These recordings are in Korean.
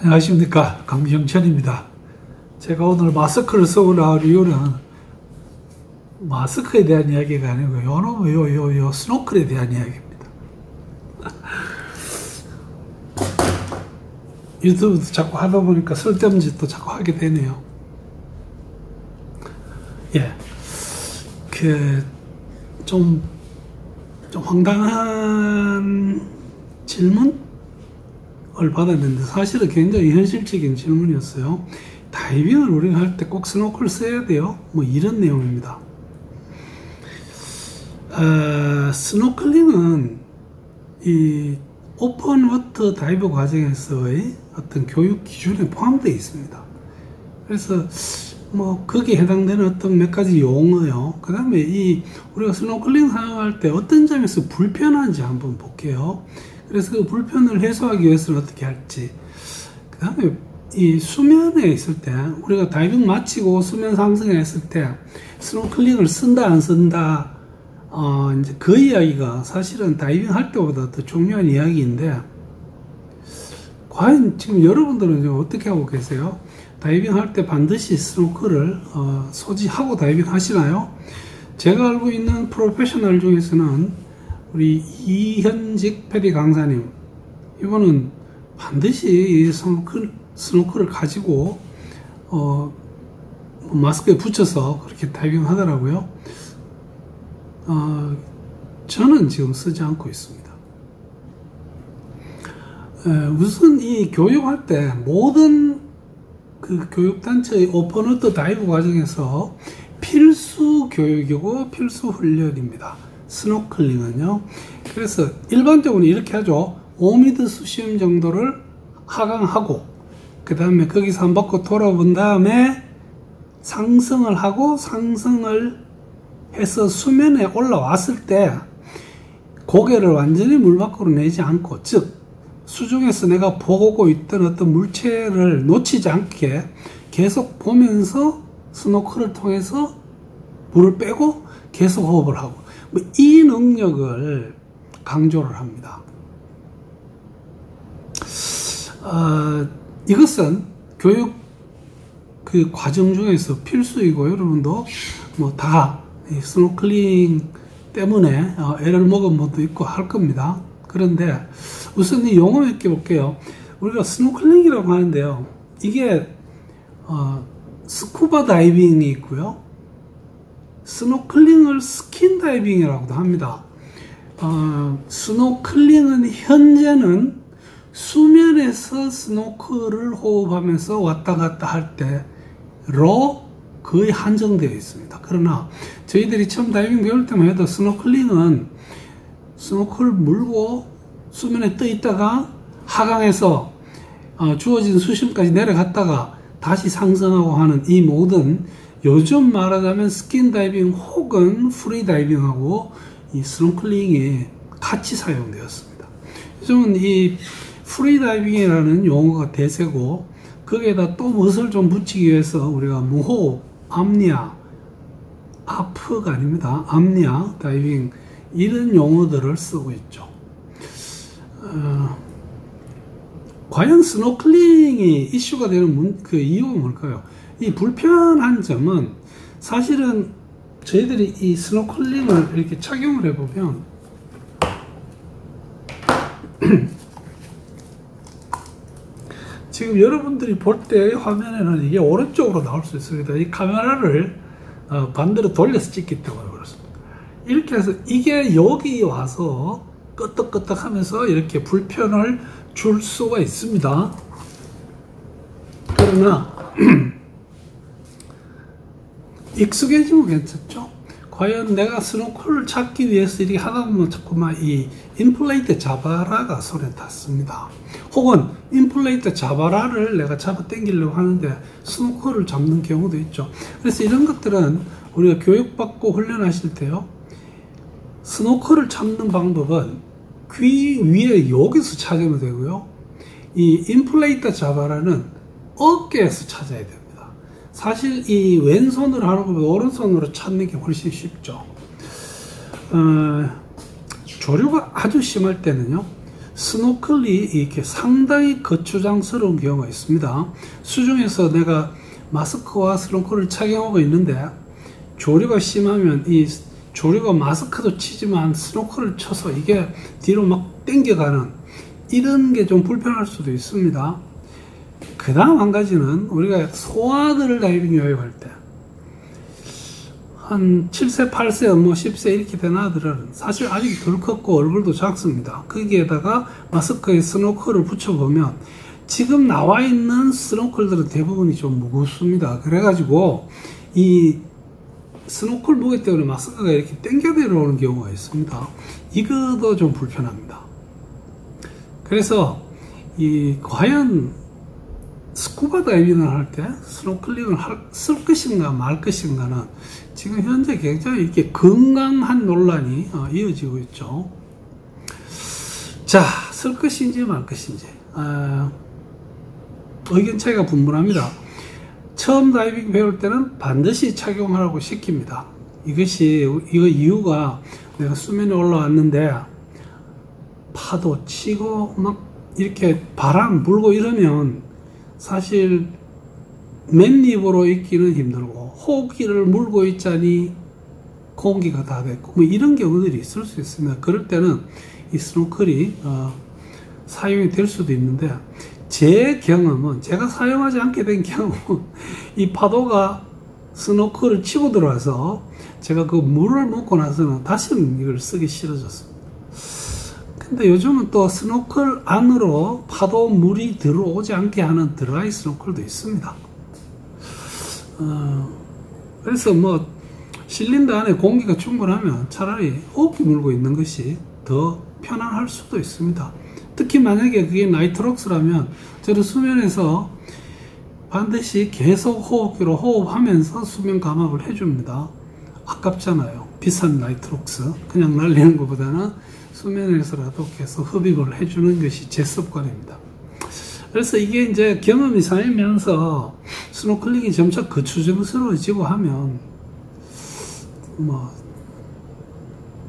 안녕하십니까, 강병천입니다. 제가 오늘 마스크를 쓰고 나올 이유는 마스크에 대한 이야기가 아니고 요 스노클에 대한 이야기입니다. 유튜브도 자꾸 하다 보니까 쓸데없는 짓도 자꾸 하게 되네요. 예, 좀 황당한 질문을 받았는데 사실은 굉장히 현실적인 질문이었어요. 다이빙을 우리가 할 때 꼭 스노클 써야 돼요? 뭐 이런 내용입니다. 스노클링은 이 오픈 워터 다이버 과정에서의 어떤 교육 기준에 포함되어 있습니다. 그래서 뭐 거기에 해당되는 어떤 몇 가지 용어요. 그 다음에 우리가 스노클링 사용할 때 어떤 점에서 불편한지 한번 볼게요. 그래서 그 불편을 해소하기 위해서는 어떻게 할지. 그 다음에 이 수면에 있을 때, 우리가 다이빙 마치고 수면 상승에 있을 때 스노클링을 쓴다 안 쓴다, 이제 그 이야기가 사실은 다이빙 할 때보다 더 중요한 이야기인데, 과연 지금 여러분들은 어떻게 하고 계세요? 다이빙 할 때 반드시 스노클을 소지하고 다이빙 하시나요? 제가 알고 있는 프로페셔널 중에서는 우리 이현직 패디 강사님, 이분은 반드시 이 스노클을 가지고 마스크에 붙여서 그렇게 다이빙 하더라고요. 저는 지금 쓰지 않고 있습니다. 우선 이 교육할 때 모든 그 교육단체의 오픈워터 다이브 과정에서 필수 교육이고 필수 훈련입니다. 스노클링은요. 그래서 일반적으로 이렇게 하죠. 5m 수심 정도를 하강하고 그 다음에 거기서 한 바퀴 돌아본 다음에 상승을 하고, 상승을 해서 수면에 올라왔을 때 고개를 완전히 물 밖으로 내지 않고, 즉 수중에서 내가 보고 있던 어떤 물체를 놓치지 않게 계속 보면서 스노클을 통해서 물을 빼고 계속 호흡을 하고, 이 능력을 강조를 합니다. 이것은 교육 그 과정 중에서 필수이고, 여러분도 뭐 다 스노클링 때문에 애를 먹은 분도 있고 할 겁니다. 그런데 우선 이 용어 몇 개 볼게요. 우리가 스노클링이라고 하는데요, 이게 스쿠버 다이빙이 있고요, 스노클링을 스킨 다이빙이라고도 합니다. 스노클링은 현재는 수면에서 스노클을 호흡하면서 왔다 갔다 할 때로 거의 한정되어 있습니다. 그러나 저희들이 처음 다이빙 배울 때만 해도 스노클링은 스노클을 물고 수면에 떠 있다가 하강해서 주어진 수심까지 내려갔다가 다시 상승하고 하는 이 모든, 요즘 말하자면 스킨 다이빙 혹은 프리 다이빙하고 이 스노클링이 같이 사용되었습니다. 요즘은 이 프리 다이빙이라는 용어가 대세고, 거기에다 또 무엇을 좀 붙이기 위해서 우리가 무호흡, apnea, 아프가 아닙니다. apnea 다이빙, 이런 용어들을 쓰고 있죠. 과연 스노클링이 이슈가 되는 그 이유가 뭘까요? 이 불편한 점은 사실은 저희들이 이 스노클링을 이렇게 착용을 해보면 지금 여러분들이 볼 때 화면에는 이게 오른쪽으로 나올 수 있습니다. 이 카메라를 반대로 돌려서 찍기 때문에 그렇습니다. 이렇게 해서 이게 여기 와서 끄덕끄덕 하면서 이렇게 불편을 줄 수가 있습니다. 그러나 익숙해지면 괜찮죠? 과연 내가 스노클을 찾기 위해서 이렇게 하다 보면 자꾸만 이 인플레이트 자바라가 손에 닿습니다. 혹은 인플레이트 자바라를 내가 잡아 당기려고 하는데 스노클을 잡는 경우도 있죠. 그래서 이런 것들은 우리가 교육받고 훈련하실 때요, 스노클을 잡는 방법은 귀 위에 여기서 찾으면 되고요, 이 인플레이트 자바라는 어깨에서 찾아야 됩니다. 사실 이 왼손으로 하는 것보다 오른손으로 찾는 게 훨씬 쉽죠. 조류가 아주 심할 때는요, 스노클이 이렇게 상당히 거추장스러운 경우가 있습니다. 수중에서 내가 마스크와 스노클을 착용하고 있는데 조류가 심하면 이 조류가 마스크도 치지만 스노클을 쳐서 이게 뒤로 막 당겨가는 이런 게 좀 불편할 수도 있습니다. 그 다음 한 가지는 우리가 소아들 다이빙 요약할 때 한 7세, 8세, 뭐 10세 이렇게 된 아들은 사실 아직 덜 컸고 얼굴도 작습니다. 거기에다가 마스크에 스노클을 붙여보면 지금 나와 있는 스노클들은 대부분이 좀 무겁습니다. 그래가지고 이 스노클 무게 때문에 마스크가 이렇게 당겨 내려오는 경우가 있습니다. 이것도 좀 불편합니다. 그래서 과연 스쿠버 다이빙을 할 때 스노클링을 쓸 것인가 말 것인가는 지금 현재 굉장히 이렇게 건강한 논란이 이어지고 있죠. 자, 쓸 것인지 말 것인지 의견 차이가 분분합니다. 처음 다이빙 배울 때는 반드시 착용하라고 시킵니다. 이거 이유가 내가 수면에 올라왔는데 파도 치고 막 이렇게 바람 불고 이러면 사실 맨입으로 있기는 힘들고 호흡기를 물고 있자니 공기가 다 됐고 뭐 이런 경우들이 있을 수 있습니다. 그럴 때는 이 스노클이 사용이 될 수도 있는데 제 경험은 제가 사용하지 않게 된 경우 이 파도가 스노클을 치고 들어와서 제가 그 물을 먹고 나서는 다시는 이걸 쓰기 싫어졌습니다. 근데 요즘은 또 스노클 안으로 파도 물이 들어오지 않게 하는 드라이 스노클도 있습니다. 그래서 뭐 실린더 안에 공기가 충분하면 차라리 호흡기 물고 있는 것이 더 편안할 수도 있습니다. 특히 만약에 그게 나이트록스라면 저는 수면에서 반드시 계속 호흡기로 호흡하면서 수면 감압을 해줍니다. 아깝잖아요. 비싼 나이트록스 그냥 날리는 것보다는 수면에서라도 계속 흡입을 해주는 것이 제 습관입니다. 그래서 이게 이제 경험이 쌓이면서 스노클링이 점차 거추장스러워지고 하면 뭐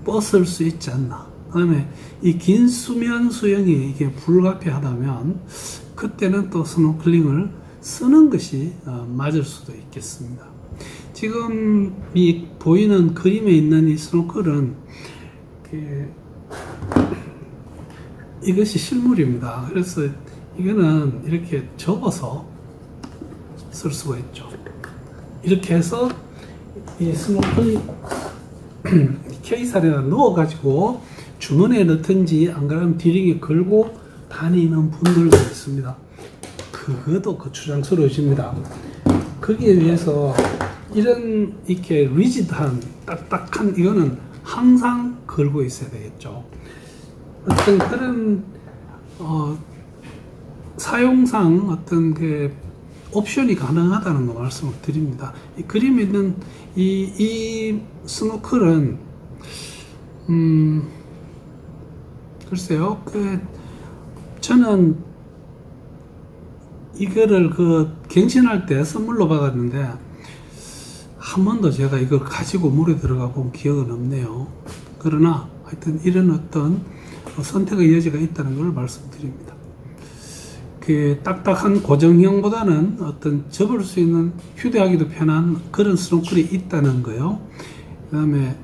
뻗을 수 있지 않나. 그 다음에 이 긴 수면 수영이 이게 불가피하다면 그때는 또 스노클링을 쓰는 것이 맞을 수도 있겠습니다. 지금 이 보이는 그림에 있는 이 스노클은 이것이 실물입니다. 그래서 이거는 이렇게 접어서 쓸 수가 있죠. 이렇게 해서 이 스노클 케이스 안에다 넣어가지고 주머니에 넣든지 안 그러면 디링에 걸고 다니는 분들도 있습니다. 그것도 거추장스러워집니다. 거기에 비해서 이런 이렇게 리지드한 딱딱한 이거는 항상 걸고 있어야 되겠죠. 어떤 그런 사용상 어떤 그 옵션이 가능하다는 거 말씀을 드립니다. 이 그림에 있는 이 스노클은 글쎄요, 저는 이거를 갱신할 때 선물로 받았는데 한 번도 제가 이걸 가지고 물에 들어가 본 기억은 없네요. 그러나 하여튼 이런 어떤 선택의 여지가 있다는 걸 말씀드립니다. 그 딱딱한 고정형보다는 어떤 접을 수 있는 휴대하기도 편한 그런 스노클이 있다는 거요. 그 다음에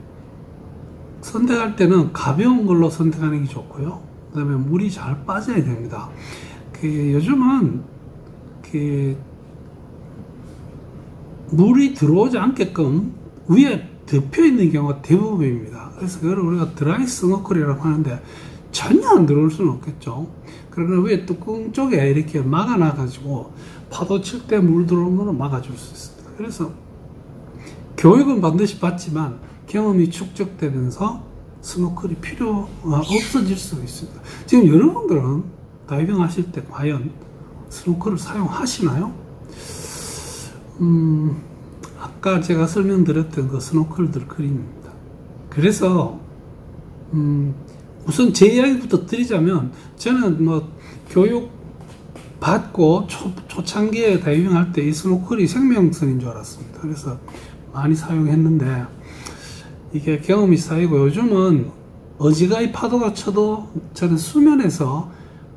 선택할 때는 가벼운 걸로 선택하는 게 좋고요. 그 다음에 물이 잘 빠져야 됩니다. 요즘은 물이 들어오지 않게끔 위에 덮여 있는 경우가 대부분입니다. 그래서 그걸 우리가 드라이 스노클이라고 하는데 전혀 안 들어올 수는 없겠죠. 그러나 위에 뚜껑 쪽에 이렇게 막아놔 가지고 파도 칠 때 물 들어오는 거는 막아줄 수 있습니다. 그래서 교육은 반드시 받지만 경험이 축적되면서 스노클이 없어질 수 있습니다. 지금 여러분들은 다이빙 하실 때 과연 스노클을 사용하시나요? 아까 제가 설명드렸던 그 스노클들 그림입니다. 그래서 우선 제 이야기부터 드리자면 저는 뭐 교육 받고 초창기에 다이빙 할 때 이 스노클이 생명선인 줄 알았습니다. 그래서 많이 사용했는데 이게 경험이 쌓이고 요즘은 어지간히 파도가 쳐도 저는 수면에서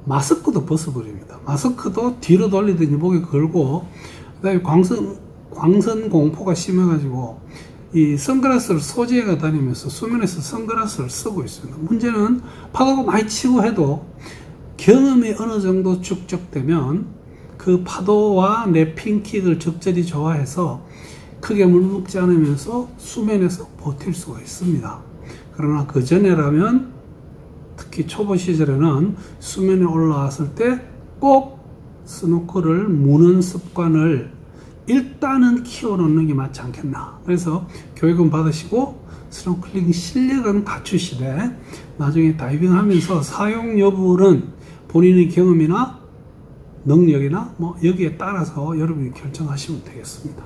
마스크도 벗어버립니다. 마스크도 뒤로 돌리더니 목에 걸고, 그다음에 광선 공포가 심해가지고 이 선글라스를 소지해가 다니면서 수면에서 선글라스를 쓰고 있습니다. 문제는 파도가 많이 치고 해도 경험이 어느 정도 축적되면 그 파도와 내 핑킥을 적절히 좋아해서 크게 물먹지 않으면서 수면에서 버틸 수가 있습니다. 그러나 그 전에라면, 특히 초보 시절에는 수면에 올라왔을 때 꼭 스노클을 무는 습관을 일단은 키워놓는 게 맞지 않겠나. 그래서 교육은 받으시고 스노클링 실력은 갖추시되 나중에 다이빙 하면서 사용 여부는 본인의 경험이나 능력이나 뭐 여기에 따라서 여러분이 결정하시면 되겠습니다.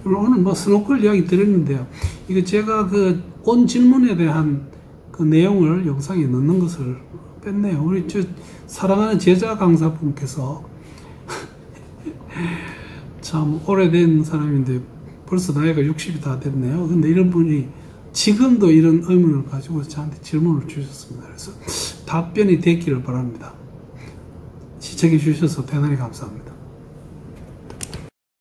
오늘 스노클 이야기 드렸는데요. 이거 제가 그 온 질문에 대한 그 내용을 영상에 넣는 것을 뺐네요. 우리 사랑하는 제자 강사분께서 참 오래된 사람인데 벌써 나이가 60이 다 됐네요. 근데 이런 분이 지금도 이런 의문을 가지고 저한테 질문을 주셨습니다. 그래서 답변이 됐기를 바랍니다. 시청해 주셔서 대단히 감사합니다.